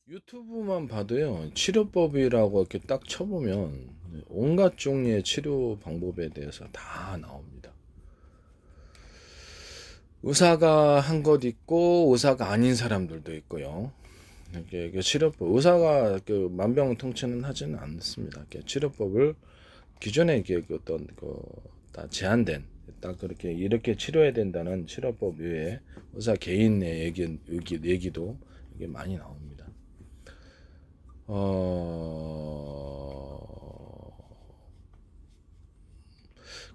유튜브만 봐도요, 치료법이라고 이렇게 딱 쳐보면 온갖 종류의 치료 방법에 대해서 다 나옵니다. 의사가 한 것 있고, 의사가 아닌 사람들도 있고요. 이렇게 치료법, 의사가 만병통치는 하지는 않습니다. 이렇게 치료법을 기존에 이게 어떤 다 제한된, 딱 그렇게 이렇게 치료해야 된다는 치료법 외에 의사 개인의 얘기도 이게 많이 나옵니다.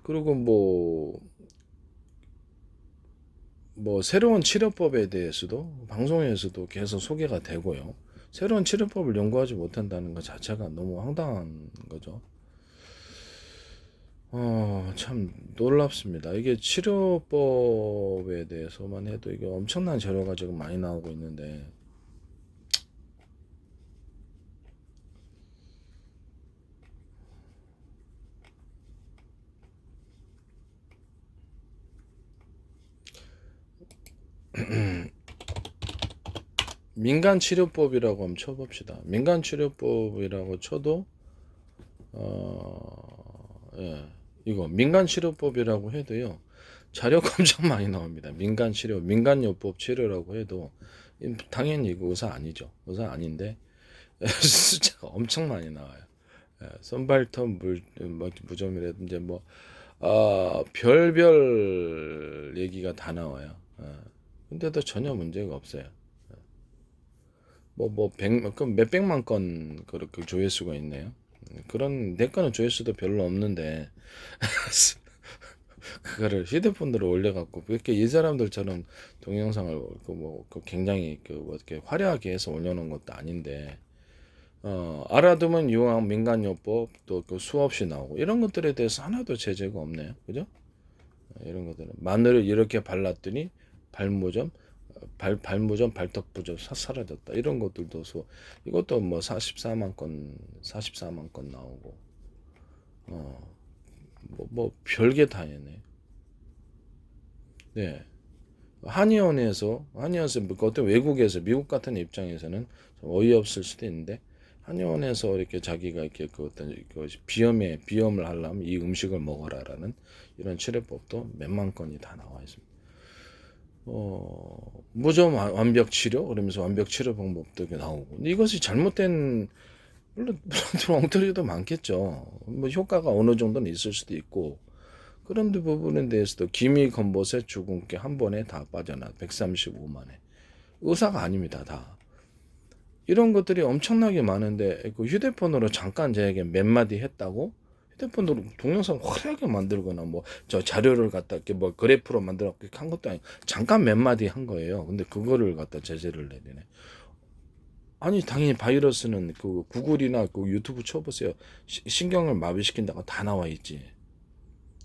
그리고 새로운 치료법에 대해서도 방송에서도 계속 소개가 되고요. 새로운 치료법을 연구하지 못한다는 것 자체가 너무 황당한 거죠. 참 놀랍습니다. 이게 치료법에 대해서만 해도 이게 엄청난 재료가 지금 많이 나오고 있는데, 민간치료법이라고 한번 쳐봅시다. 민간치료법이라고 쳐도, 예, 이거 민간치료법이라고 해도요, 자료가 엄청 많이 나옵니다. 민간치료, 민간요법 치료라고 해도, 당연히 이거 의사 아니죠. 의사 아닌데, 숫자가 엄청 많이 나와요. 선발톱 무좀이라든지 별별 얘기가 다 나와요. 근데도 전혀 문제가 없어요. 몇백만 건 그렇게 조회수가 있네요. 그런 내 거는 조회수도 별로 없는데 그거를 휴대폰으로 올려갖고 그렇게 이 사람들처럼 동영상을 굉장히 이렇게 화려하게 해서 올려놓은 것도 아닌데 알아두면 유황 민간요법 또 수없이 나오고 이런 것들에 대해서 하나도 제재가 없네요. 그죠? 이런 것들은 마늘을 이렇게 발랐더니 발모점 발무점 발톱부점 사라졌다 이런 것들도 이것도 44만 건 44만 건 나오고 별게 다 있네. 네. 한의원에서 어떤 외국에서 미국 같은 입장에서는 좀 어이없을 수도 있는데 한의원에서 이렇게 자기가 이렇게 어떤 비염을 하려면 이 음식을 먹어라라는 이런 치료법도 몇만 건이 다 나와 있습니다. 무좀 완벽 치료 그러면서 완벽 치료 방법도 나오고 근데 이것이 잘못된 물론 엉터리도 많겠죠. 효과가 어느 정도는 있을 수도 있고 그런 부분에 대해서도 기미 검버세 주근깨 한 번에 다 빠져나 135만에 의사가 아닙니다 다. 이런 것들이 엄청나게 많은데 그 휴대폰으로 잠깐 제에게 몇 마디 했다고 휴대폰으로 동영상 화려하게 만들거나 저 자료를 갖다 이렇게 그래프로 만들어 한 것도 아니고 잠깐 몇 마디 한 거예요. 근데 그거를 갖다 제재를 내리네. 아니 당연히 바이러스는 그 구글이나 그 유튜브 쳐보세요. 신경을 마비시킨다고 다 나와 있지.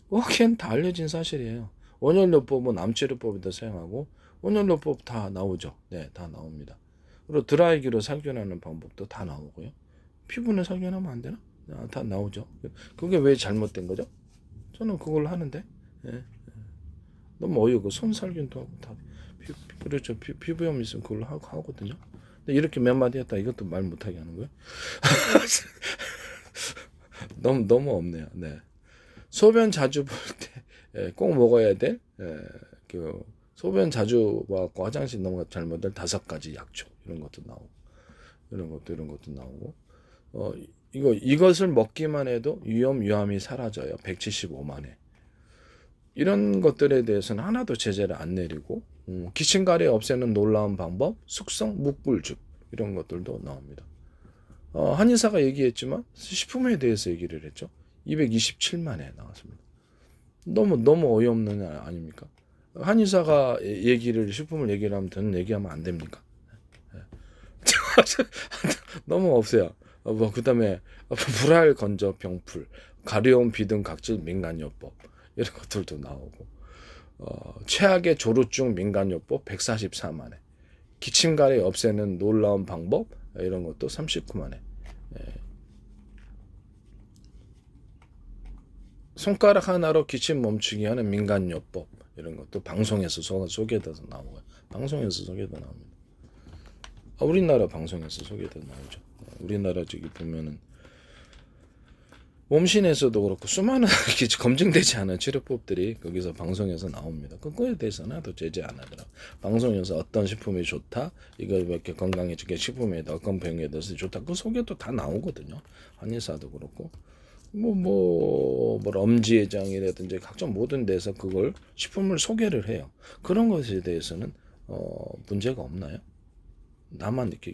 그건 다 알려진 사실이에요. 원연료법은 암치료법에도 사용하고 원연료법 다 나오죠. 네, 다 나옵니다. 그리고 드라이기로 살균하는 방법도 다 나오고요. 피부는 살균하면 안 되나? 다 나오죠. 그게 왜 잘못된 거죠? 저는 그걸 하는데 예, 너무 어이없고 손 살균도 하고 다 그렇죠. 피부염 있으면 그걸 하거든요. 근데 이렇게 몇 마디 했다 이것도 말 못하게 하는 거예요? 너무 없네요. 네. 소변 자주 볼 때 꼭 먹어야 될 소변 자주 와갖고 화장실 넘어가 잘못될 5가지 약초 이런 것도 나오고 이런 것도 나오고 어 이것을 먹기만 해도 유암이 사라져요. 175만에 이런 것들에 대해서는 하나도 제재를 안 내리고 기침가래 없애는 놀라운 방법 숙성 묵불죽 이런 것들도 나옵니다. 한의사가 얘기했지만 식품에 대해서 얘기를 했죠. 227만에 나왔습니다. 너무 어이없는 아닙니까? 한의사가 식품을 얘기를 하면 저는 얘기하면 안 됩니까? 너무 없어요. 그다음에 불알 건조 병풀, 가려움 비등 각질 민간요법 이런 것들도 나오고 최악의 조루증 민간요법 144만에 기침가래 없애는 놀라운 방법 이런 것도 39만에 손가락 하나로 기침 멈추기 하는 민간요법 이런 것도 방송에서 소개돼서 나오고요. 방송에서 소개도 나옵니다. 우리나라 방송에서 소개도 나오죠. 우리나라 저기 보면은 몸신에서도 그렇고 수많은 검증되지 않은 치료법들이 거기서 방송에서 나옵니다. 그거에 대해서는 하나도 제재 안 하더라. 방송에서 어떤 식품이 좋다, 이거 이렇게 건강해지게 식품에 어떤 병에 대해서 좋다, 그 소개도 다 나오거든요. 한의사도 그렇고 뭐 엄지해장이라든지 각종 모든 데서 그걸 식품을 소개를 해요. 그런 것에 대해서는 문제가 없나요? 나만 이렇게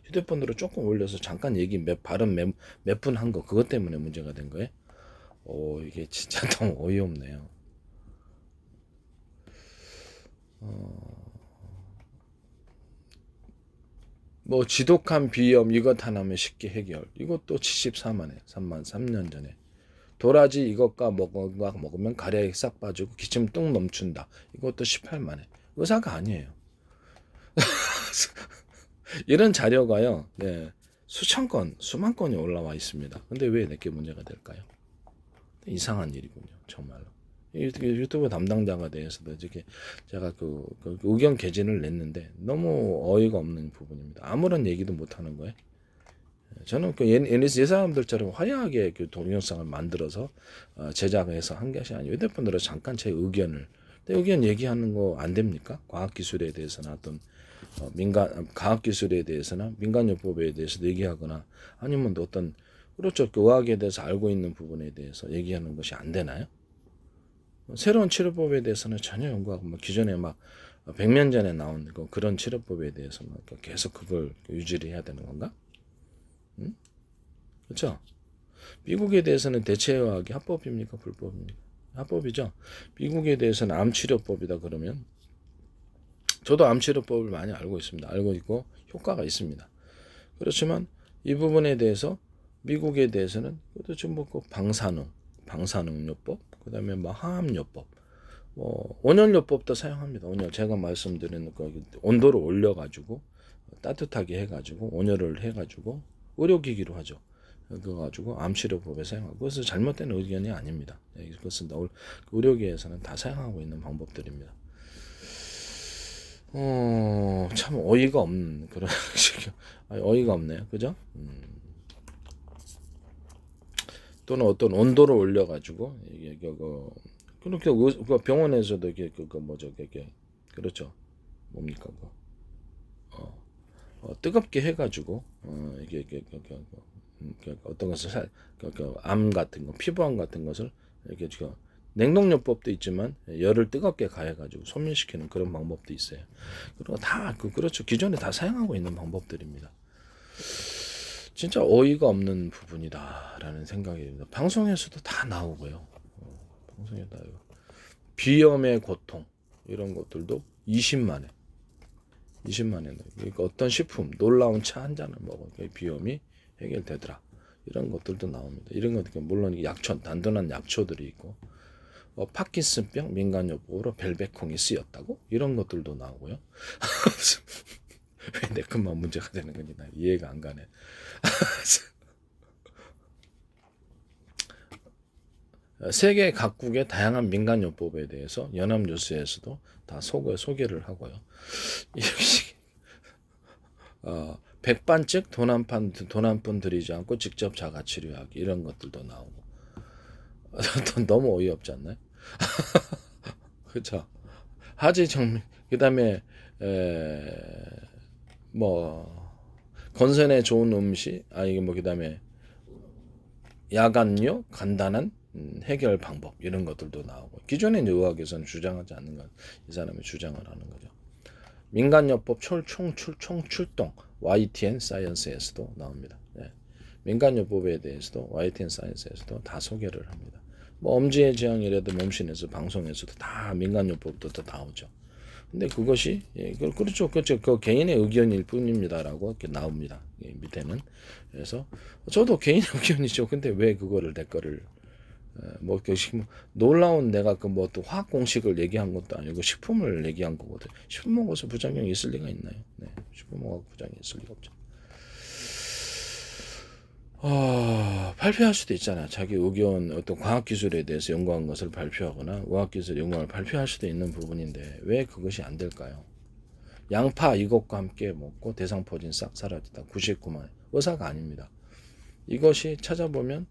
휴대폰으로 조금 올려서 잠깐 얘기 발음 몇 분 한 거 그것 때문에 문제가 된 거예요? 이게 진짜 너무 어이없네요. 뭐 지독한 비염 이것 하나면 쉽게 해결. 이것도 74만에 3년 전에. 도라지 이것과 먹으면 가래가 싹 빠지고 기침 뚝 넘춘다. 이것도 18만에. 의사가 아니에요. 이런 자료가요. 네, 수천 건, 수만 건이 올라와 있습니다. 근데 왜 내게 문제가 될까요? 이상한 일이군요. 정말로. 유튜브 담당자가 대해서도 이렇게 제가 그 의견 개진을 냈는데 너무 어이가 없는 부분입니다. 아무런 얘기도 못 하는 거예요. 저는 그 옛 사람들처럼 화려하게 그 동영상을 만들어서 제작해서 한 것이 아니고 휴대폰으로 잠깐 제 의견을 의견 얘기하는 거 안 됩니까? 과학기술에 대해서나 어떤 과학기술에 대해서나 민간요법에 대해서 얘기하거나 아니면 또 어떤 그렇죠. 그 의학에 대해서 알고 있는 부분에 대해서 얘기하는 것이 안 되나요? 새로운 치료법에 대해서는 전혀 연구하고 기존에 100년 전에 나온 그런 치료법에 대해서 계속 그걸 유지를 해야 되는 건가? 응? 그렇죠? 미국에 대해서는 대체의학이 합법입니까? 불법입니까? 합법이죠. 미국에 대해서는 암치료법이다 그러면 저도 암치료법을 많이 알고 있습니다. 알고 있고 효과가 있습니다. 그렇지만 이 부분에 대해서 미국에 대해서는 지금 방사능요법, 그다음에 항암요법, 온열요법도 사용합니다. 온열 제가 말씀드리는 온도를 올려가지고 따뜻하게 해가지고 온열을 해가지고 의료기기로 하죠. 그거 가지고 암치료법에 사용하고 그것은 잘못된 의견이 아닙니다. 이것은 의료계에서는 다 사용하고 있는 방법들입니다. 참 어이가 없는 그런 식이요. 어이가 없네요. 그죠? 또는 어떤 온도를 올려가지고 이게 그렇게 병원에서도 이게 뭐죠? 이게 그렇죠. 뭡니까? 뜨겁게 해가지고 이게 어떤 것을 암 같은 거, 피부암 같은 것을 이렇게 냉동요법도 있지만 열을 뜨겁게 가해가지고 소멸시키는 그런 방법도 있어요. 그리고 다 그렇죠. 기존에 다 사용하고 있는 방법들입니다. 진짜 어이가 없는 부분이다라는 생각이 듭니다. 방송에서도 다 나오고요. 방송에 다 비염의 고통 이런 것들도 20만에 그러니까 어떤 식품 놀라운 차 한 잔을 먹어 비염이 해결되더라. 이런 것들도 나옵니다. 이런 것들 물론 약초 단단한 약초들이 있고 파킨슨병 민간요법으로 벨베콩이 쓰였다고 이런 것들도 나오고요. 왜 내 것만 문제가 되는 건지 나 이해가 안 가네. 세계 각국의 다양한 민간요법에 대해서 연합뉴스에서도 다 소개를 하고요. 백반즉 돈 한 푼 들이지 않고 직접 자가치료하기 이런 것들도 나오고 너무 어이없지 않나요? 그렇죠. 하지 정밀 그다음에 건선에 좋은 음식 이게 그다음에 야간요 간단한 해결 방법 이런 것들도 나오고 기존의 의학에서는 주장하지 않는 건 이 사람이 주장을 하는 거죠. 민간요법 총출동 YTN 사이언스에서도 나옵니다. 네. 민간요법에 대해서도 YTN 사이언스에서도 다 소개를 합니다. 엄지의 지향이라도 몸신에서 방송에서도 다 민간요법도 나오죠. 근데 그것이 그렇죠. 그 개인의 의견일 뿐입니다라고 이렇게 나옵니다. 밑에는 그래서 저도 개인의 의견이죠. 근데 왜 그거를 댓글을 놀라운 내가 또 화학 공식을 얘기한 것도 아니고 식품을 얘기한 거거든. 식품 먹어서 부작용이 있을 리가 있나요? 네, 식품 먹어 부작용이 있을 리가 없죠. 발표할 수도 있잖아. 자기 의견 어떤 과학기술에 대해서 연구한 것을 발표하거나 의학기술 연구를 발표할 수도 있는 부분인데 왜 그것이 안 될까요? 양파 이것과 함께 먹고 대상포진 싹 사라지다. 99만. 의사가 아닙니다. 이것이 찾아보면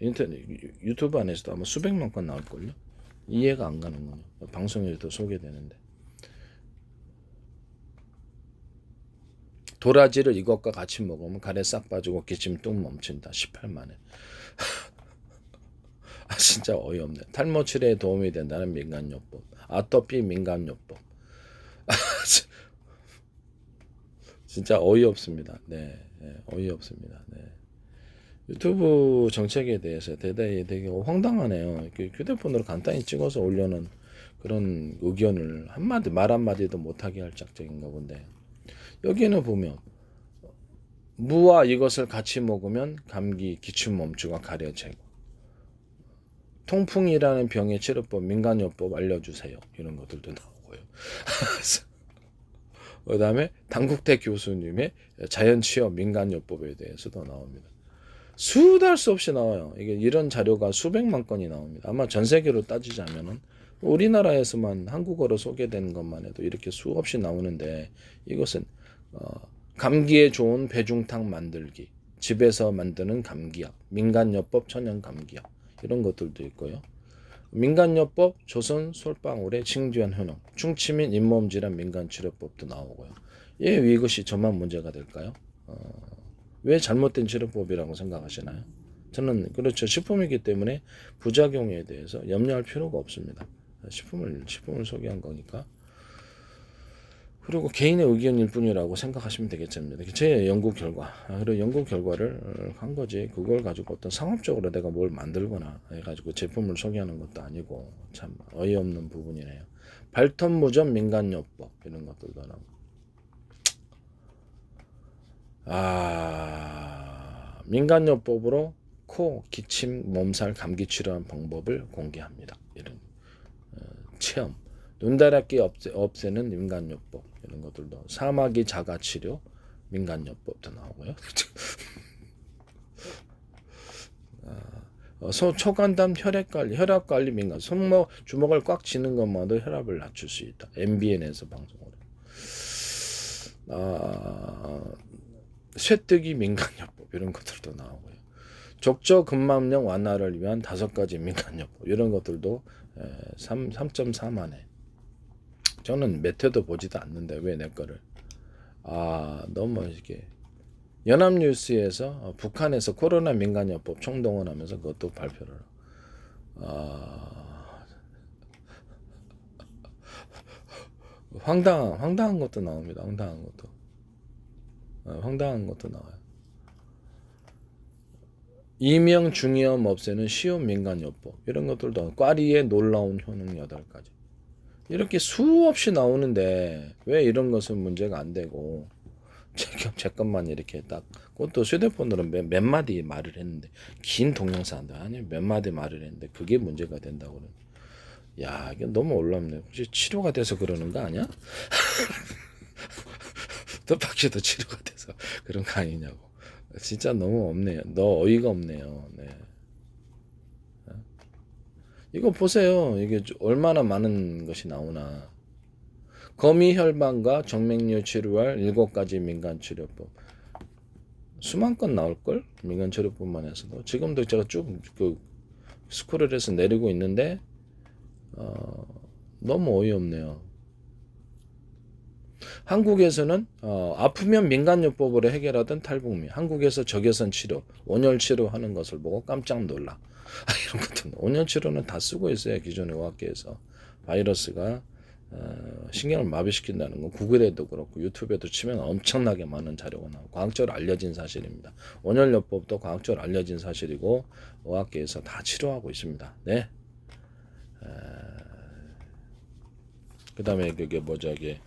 인터넷 유튜브 안에서도 아마 수백만 건 나올걸요. 이해가 안 가는군요. 방송에도 소개되는데. 도라지를 이것과 같이 먹으면 가래 싹 빠지고 기침 뚝 멈춘다. 18만에. 진짜 어이없네. 탈모 치료에 도움이 된다는 민간요법. 아토피 민간요법. 진짜 어이없습니다. 네, 어이없습니다. 네. 유튜브 정책에 대해서 대단히 되게 황당하네요. 휴대폰으로 간단히 찍어서 올려놓은 그런 의견을 말 한마디도 못하게 할 작정인가 본데, 여기에는 보면 무와 이것을 같이 먹으면 감기, 기침 멈추고 가려 제거, 통풍이라는 병의 치료법, 민간요법 알려주세요. 이런 것들도 나오고요. 그 다음에 당국대 교수님의 자연치유 민간요법에 대해서도 나옵니다. 수도 할 수 없이 나와요. 이게 이런 자료가 수백만 건이 나옵니다. 아마 전 세계로 따지자면은 우리나라에서만 한국어로 소개된 것만 해도 이렇게 수없이 나오는데, 이것은 감기에 좋은 배중탕 만들기, 집에서 만드는 감기약, 민간요법 천연 감기약, 이런 것들도 있고요. 민간요법 조선 솔방울의 칭주한 효능, 충치민 잇몸 질환 민간치료법도 나오고요. 왜 이것이 저만 문제가 될까요? 왜 잘못된 치료법이라고 생각하시나요? 저는 그렇죠. 식품이기 때문에 부작용에 대해서 염려할 필요가 없습니다. 식품을 소개한 거니까. 그리고 개인의 의견일 뿐이라고 생각하시면 되겠습니다. 제 연구 결과, 그리고 연구 결과를 한 거지, 그걸 가지고 어떤 상업적으로 내가 뭘 만들거나 해가지고 제품을 소개하는 것도 아니고, 참 어이없는 부분이네요. 발톱무전 민간요법 이런 것들도 나오고. 민간요법으로 코, 기침, 몸살, 감기 치료하는 방법을 공개합니다. 이런 체험, 눈다랗게 없애는 민간요법 이런 것들도, 사마귀 자가치료 민간요법도 나오고요. 초간담 혈액관리, 혈압관리 민간, 손목 주먹을 꽉 쥐는 것만도 혈압을 낮출 수 있다. MBN에서 방송을. 쇠뜨기 민간요법 이런 것들도 나오고요. 족저근막염 완화를 위한 5가지 민간요법 이런 것들도 3.4만에. 저는 몇 회도 보지도 않는데 왜 내 거를. 너무 이렇게. 연합뉴스에서 북한에서 코로나 민간요법 총동원하면서 그것도 발표를. 황당한 것도 나옵니다. 황당한 것도 나와요. 이명 중이염 없애는 쉬운 민간요법 이런 것들도, 꽈리의 놀라운 효능 8가지 이렇게 수없이 나오는데 왜 이런 것은 문제가 안 되고 제 것만 이렇게 딱, 그것도 휴대폰으로 몇 마디 말을 했는데, 긴 동영상도 아니 몇 마디 말을 했는데 그게 문제가 된다고 그러는. 야, 이게 너무 놀랍네. 혹시 치료가 돼서 그러는 거 아니야? 뜻밖에도 치료가 돼서 그런 거 아니냐고. 진짜 너무 없네요. 어이가 없네요. 네. 이거 보세요. 이게 얼마나 많은 것이 나오나. 거미혈반과 정맥류 치료할 7가지 민간치료법. 수만 건 나올걸? 민간치료법만 해서도. 지금도 제가 쭉 스크롤 해서 내리고 있는데 너무 어이없네요. 한국에서는 아프면 민간요법으로 해결하던 탈북민, 한국에서 적외선 치료, 온열 치료하는 것을 보고 깜짝 놀라. 이런 것도, 온열 치료는 다 쓰고 있어요. 기존의 의학계에서. 바이러스가 신경을 마비시킨다는 건 구글에도 그렇고 유튜브에도 치면 엄청나게 많은 자료가 나오고 과학적으로 알려진 사실입니다. 온열요법도 과학적으로 알려진 사실이고 의학계에서 다 치료하고 있습니다. 네. 그 다음에 그게 뭐죠? 이게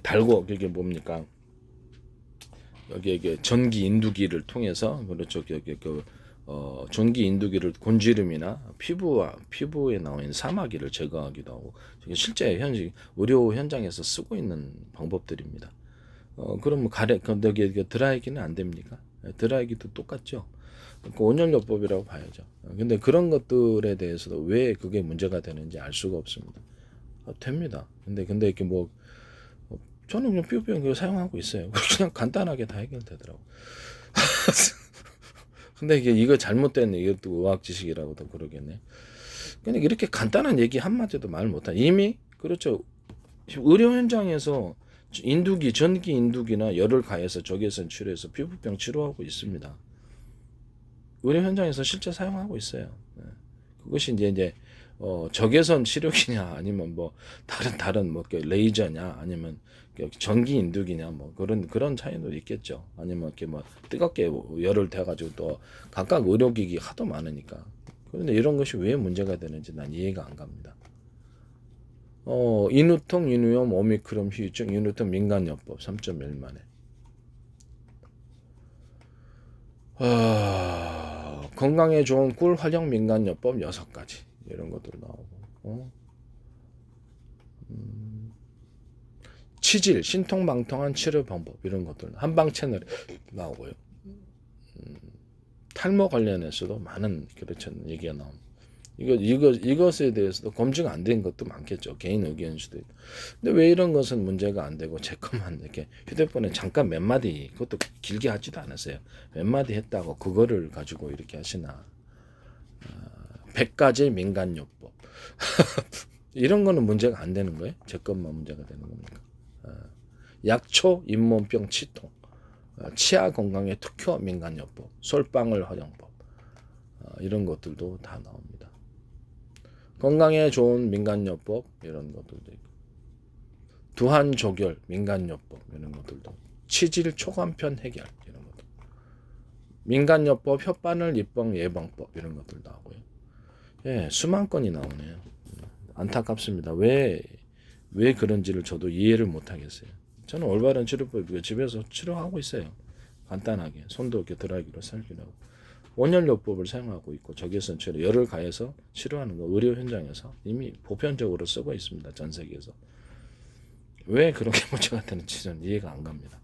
달고, 그게 뭡니까? 여기 이게 전기 인두기를 통해서, 그렇죠. 전기 인두기를 곤지름이나 피부에 나와 있는 사마귀를 제거하기도 하고, 실제 의료 현장에서 쓰고 있는 방법들입니다. 그럼 여기 드라이기는 안 됩니까? 드라이기도 똑같죠. 온열요법이라고 봐야죠. 근데 그런 것들에 대해서도 왜 그게 문제가 되는지 알 수가 없습니다. 됩니다. 근데 이렇게 뭐 저는 그냥 삐우삐우 그거 사용하고 있어요. 그냥 간단하게 다 해결되더라고. 근데 이거 잘못된 이것도 의학 지식이라고도 그러겠네. 그냥 이렇게 간단한 얘기 한마디도 말 못한 이미 그렇죠. 의료 현장에서 인두기, 전기 인두기나 열을 가해서 적외선 치료해서 피부병 치료하고 있습니다. 의료 현장에서 실제 사용하고 있어요. 그것이 이제 적외선 치료기냐 아니면 뭐 다른 뭐 레이저냐 아니면 전기 인두기냐 뭐 그런 차이도 있겠죠. 아니면 이렇게 뭐 뜨겁게 열을 대가지고 또 각각 의료기기 하도 많으니까. 그런데 이런 것이 왜 문제가 되는지 난 이해가 안 갑니다. 인후통, 인후염, 오미크론 후유증, 인후통 민간요법 3.1만에. 건강에 좋은 꿀 활용 민간요법 6가지 이런 것들 나오고 치질, 신통방통한 치료 방법 이런 것들 한방 채널에 나오고요. 탈모 관련해서도 많은 그렇죠 얘기가 나옵니다. 이것에 대해서도 검증 안 된 것도 많겠죠. 개인 의견일 수도 있고. 근데 왜 이런 것은 문제가 안 되고 제 것만 이렇게 휴대폰에 잠깐 몇 마디 그것도 길게 하지도 않았어요. 몇 마디 했다고 그거를 가지고 이렇게 하시나. 100가지 민간요법. 이런 거는 문제가 안 되는 거예요? 제 것만 문제가 되는 겁니까? 약초, 잇몸병, 치통, 치아 건강에 특효 민간요법, 솔방울 활용법 이런 것들도 다 나옵니다. 건강에 좋은 민간요법 이런 것들도 있고 두한 조결 민간요법 이런 것들도 치질 초간편 해결 이런 것들 민간요법 혓바늘 입병 예방법 이런 것들 나오고요. 예, 수만 건이 나오네요. 안타깝습니다. 왜 그런지를 저도 이해를 못 하겠어요. 저는 올바른 치료법 집에서 치료하고 있어요. 간단하게 손도 이렇게 드라이기로 살기도 하고 온열요법을 사용하고 있고 적외선 치료 열을 가해서 치료하는 거 의료 현장에서 이미 보편적으로 쓰고 있습니다. 전 세계에서. 왜 그렇게 문제가 되는지 저는 이해가 안 갑니다.